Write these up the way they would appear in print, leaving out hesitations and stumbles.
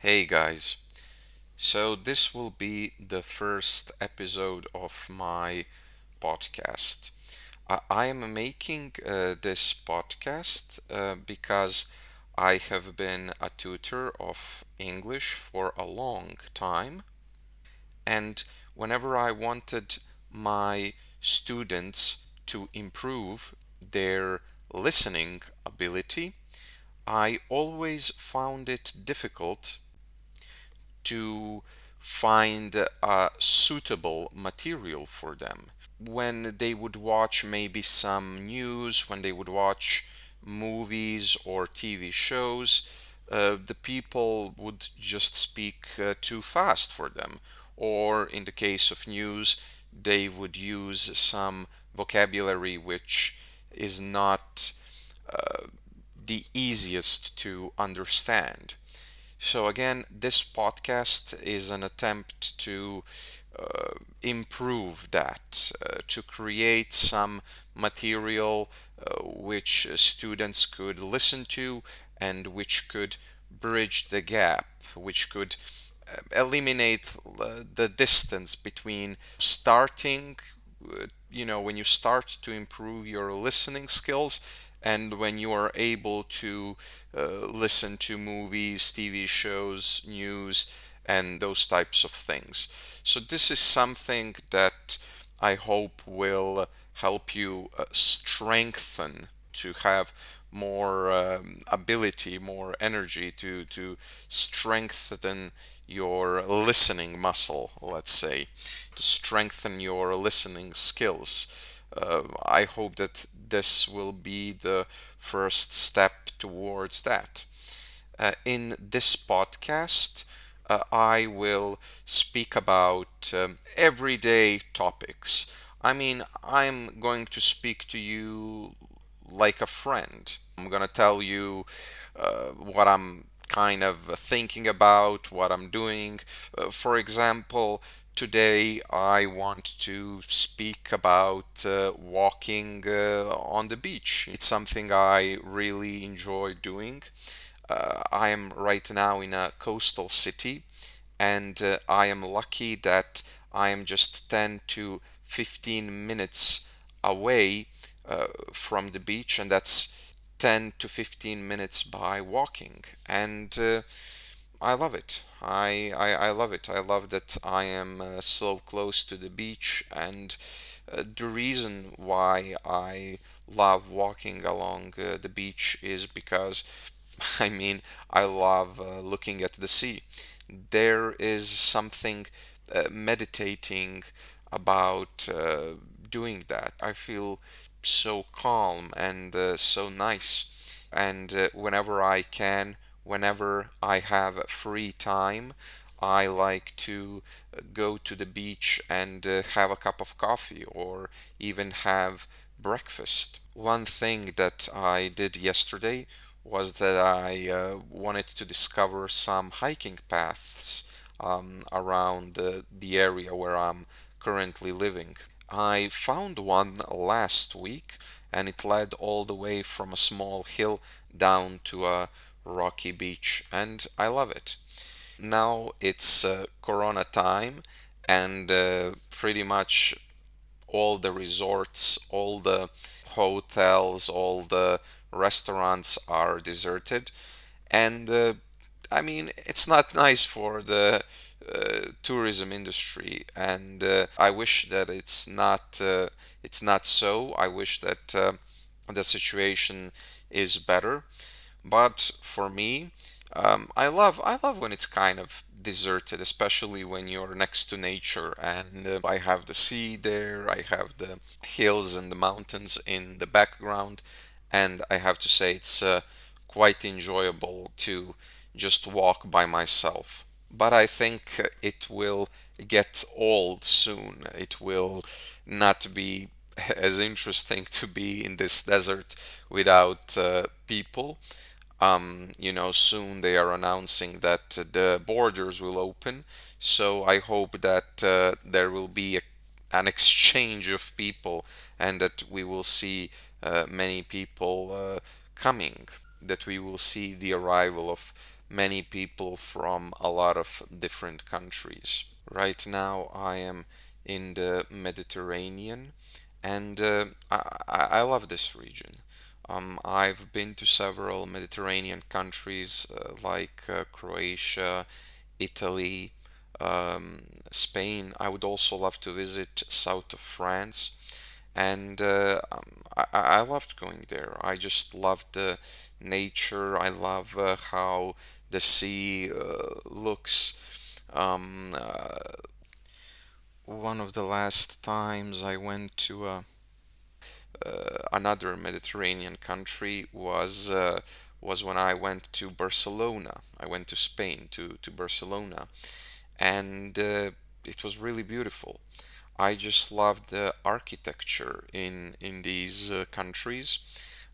Hey guys, so this will be the first episode of my podcast. I am making this podcast because I have been a tutor of English for a long time, and whenever I wanted my students to improve their listening ability, I always found it difficult to find suitable material for them. When they would watch maybe some news, when they would watch movies or TV shows, the people would just speak too fast for them. Or in the case of news, they would use some vocabulary which is not the easiest to understand. So, again, this podcast is an attempt to improve that, to create some material which students could listen to and which could bridge the gap, which could eliminate the distance between starting, when you start to improve your listening skills and when you are able to listen to movies, TV shows, news, and those types of things. So, this is something that I hope will help you strengthen to have more ability, more energy to strengthen your listening muscle, let's say, to strengthen your listening skills. I hope that this will be the first step towards that. In this podcast, I will speak about everyday topics. I mean, I'm going to speak to you like a friend. I'm going to tell you what I'm kind of thinking about, what I'm doing. For example, today I want to speak about walking on the beach. It's something I really enjoy doing. I am right now in a coastal city, and I am lucky that I am just 10 to 15 minutes away from the beach, and that's 10 to 15 minutes by walking. And I love it. I love it. I love that I am so close to the beach, and the reason why I love walking along the beach is because I mean, I love looking at the sea. There is something meditating about doing that. I feel so calm and so nice. And whenever I can, whenever I have free time, I like to go to the beach and have a cup of coffee or even have breakfast. One thing that I did yesterday was that I wanted to discover some hiking paths around the area where I'm currently living. I found one last week and it led all the way from a small hill down to a rocky beach, and I love it. Now it's Corona time, and pretty much all the resorts, all the hotels, all the restaurants are deserted. And I mean, it's not nice for the tourism industry, and I wish that it's not so. I wish that the situation is better. But for me, I love when it's kind of deserted, especially when you're next to nature. And I have the sea there, I have the hills and the mountains in the background, and I have to say it's quite enjoyable to just walk by myself. But I think it will get old soon. It will not be as interesting to be in this desert without people. Soon they are announcing that the borders will open. So I hope that there will be an exchange of people and that we will see many people coming, that we will see the arrival of many people from a lot of different countries. Right now, I am in the Mediterranean, and I love this region. I've been to several Mediterranean countries like Croatia, Italy, Spain. I would also love to visit south of France, and I loved going there. I just loved the nature. I love how the sea looks. One of the last times I went to another Mediterranean country was when I went to Barcelona. I went to Spain to Barcelona, and it was really beautiful. I just loved the architecture in these countries.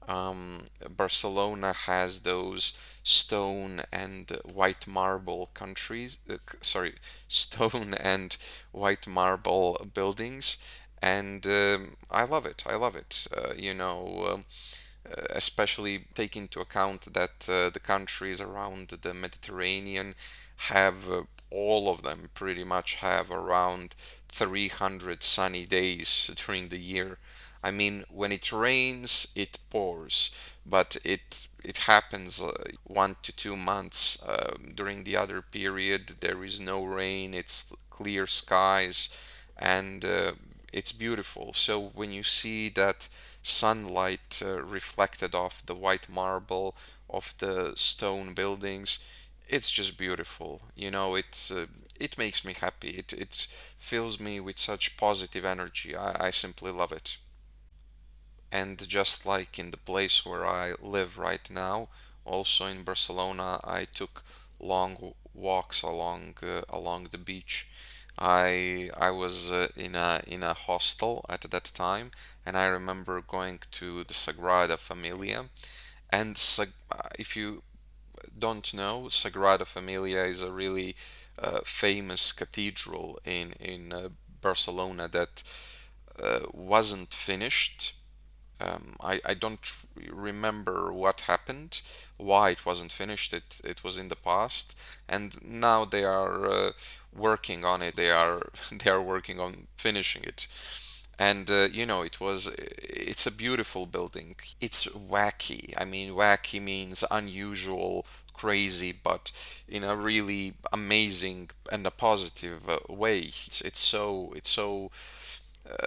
Barcelona has those stone and white marble countries, sorry, stone and white marble buildings, and I love it. I love it. Especially take into account that the countries around the Mediterranean have all of them pretty much have around 300 sunny days during the year. I mean, when it rains, it pours, but it happens 1 to 2 months. During the other period, there is no rain. It's clear skies, and it's beautiful. So when you see that sunlight reflected off the white marble of the stone buildings, it's just beautiful. It makes me happy. It fills me with such positive energy. I simply love it. And just like in the place where I live right now, also in Barcelona, I took long walks along the beach. I was in a hostel at that time, and I remember going to the Sagrada Familia. And if you don't know, Sagrada Familia is a really famous cathedral in Barcelona that wasn't finished. I don't remember what happened, why it wasn't finished. It was in the past, and now they are working on it. They are working on finishing it. And it's a beautiful building. It's wacky. I mean, wacky means unusual, crazy, but in a really amazing and a positive way. It's so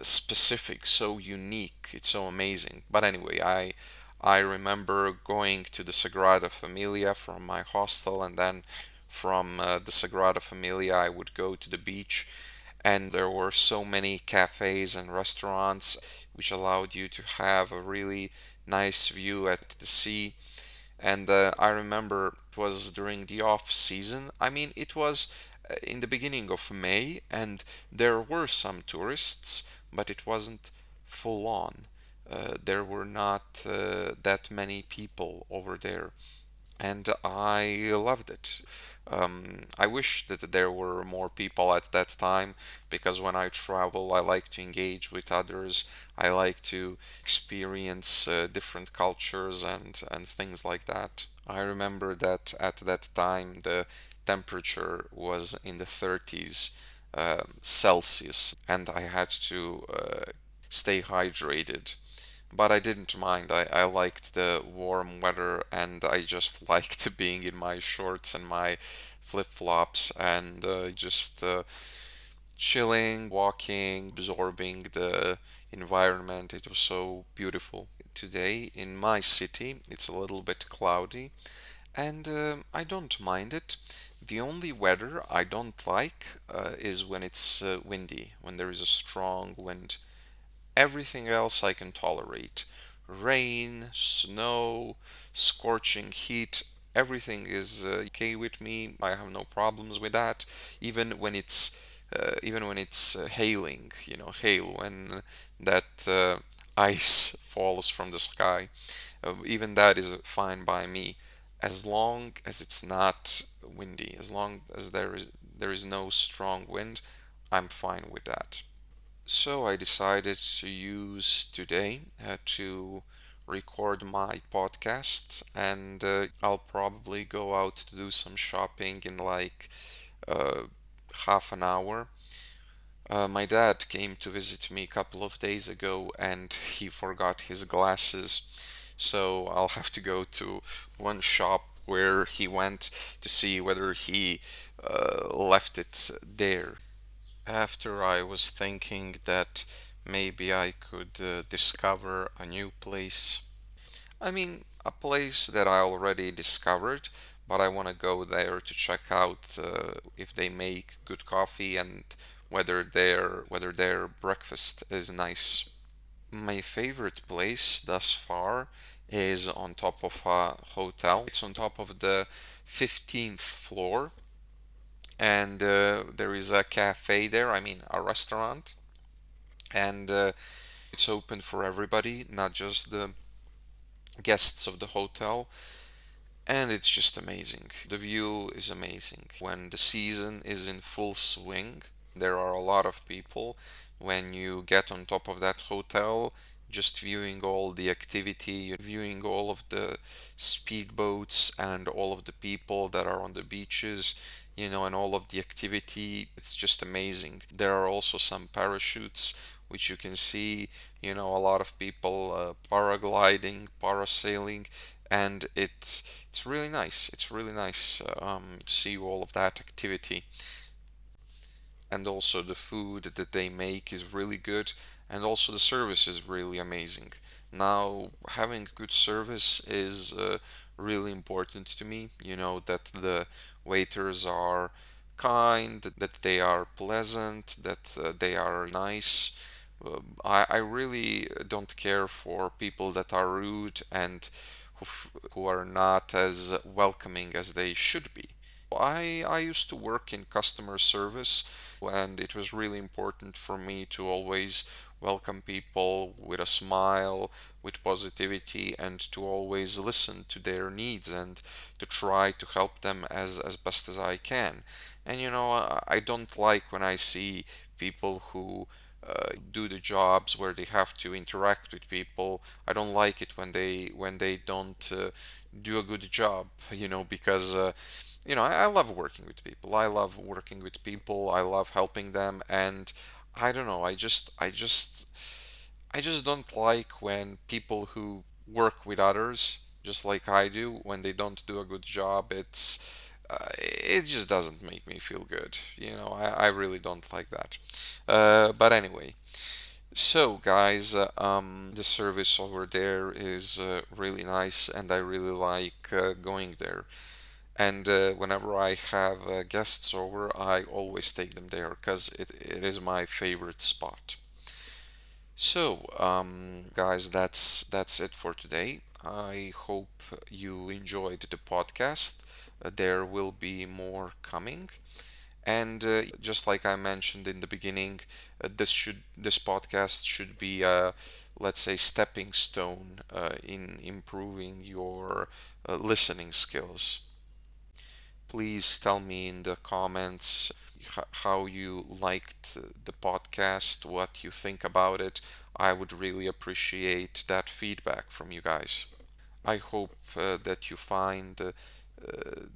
specific, so unique. It's so amazing. But anyway, I remember going to the Sagrada Familia from my hostel, and then from the Sagrada Familia, I would go to the beach, and there were so many cafes and restaurants which allowed you to have a really nice view at the sea. And I remember it was during the off season. I mean, it was in the beginning of May, and there were some tourists, but it wasn't full on. There were not that many people over there, and I loved it. I wish that there were more people at that time, because when I travel, I like to engage with others. I like to experience different cultures and things like that. I remember that at that time the temperature was in the 30s Celsius, and I had to stay hydrated, but I didn't mind. I liked the warm weather, and I just liked being in my shorts and my flip-flops, and just chilling, walking, absorbing the environment. It was so beautiful. Today in my city, it's a little bit cloudy, and I don't mind it. The only weather I don't like is when it's windy, when there is a strong wind. Everything else I can tolerate. Rain, snow, scorching heat, everything is okay with me. I have no problems with that. Even when it's hailing, hail, when that ice falls from the sky. Even that is fine by me, as long as it's not windy. As long as there is no strong wind, I'm fine with that. So I decided to use today to record my podcast, and I'll probably go out to do some shopping in like uh, half an hour. My dad came to visit me a couple of days ago and he forgot his glasses. So I'll have to go to one shop where he went to see whether he left it there. After I was thinking that maybe I could discover a new place. I mean, a place that I already discovered, but I want to go there to check out if they make good coffee and whether their breakfast is nice. My favorite place thus far is on top of a hotel. It's on top of the 15th floor, and there is a cafe there, I mean, a restaurant, and it's open for everybody, not just the guests of the hotel. And it's just amazing. The view is amazing. When the season is in full swing, there are a lot of people. When you get on top of that hotel, just viewing all the activity, viewing all of the speedboats and all of the people that are on the beaches, and all of the activity, it's just amazing. There are also some parachutes which you can see, a lot of people paragliding, parasailing, and it's really nice. It's really nice to see all of that activity. And also the food that they make is really good, and also the service is really amazing. Now, having good service is really important to me. That the waiters are kind, that they are pleasant, that they are nice. I really don't care for people that are rude and who are not as welcoming as they should be. I used to work in customer service, and it was really important for me to always welcome people with a smile, with positivity, and to always listen to their needs and to try to help them as best as I can. And I don't like when I see people who do the jobs where they have to interact with people. I don't like it when they don't do a good job, because I love working with people. I love working with people. I love helping them, and I don't know. I just don't like when people who work with others, just like I do, when they don't do a good job. It just doesn't make me feel good. I really don't like that. But anyway, so guys, the service over there is really nice, and I really like going there. And whenever I have guests over, I always take them there because it is my favorite spot. So, guys, that's it for today. I hope you enjoyed the podcast. There will be more coming. And just like I mentioned in the beginning, this podcast should be a, let's say, stepping stone in improving your listening skills. Please tell me in the comments how you liked the podcast, what you think about it. I would really appreciate that feedback from you guys. I hope that you find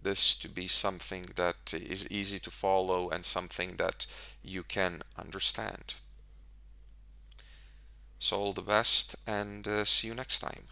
this to be something that is easy to follow and something that you can understand. So, all the best, and see you next time.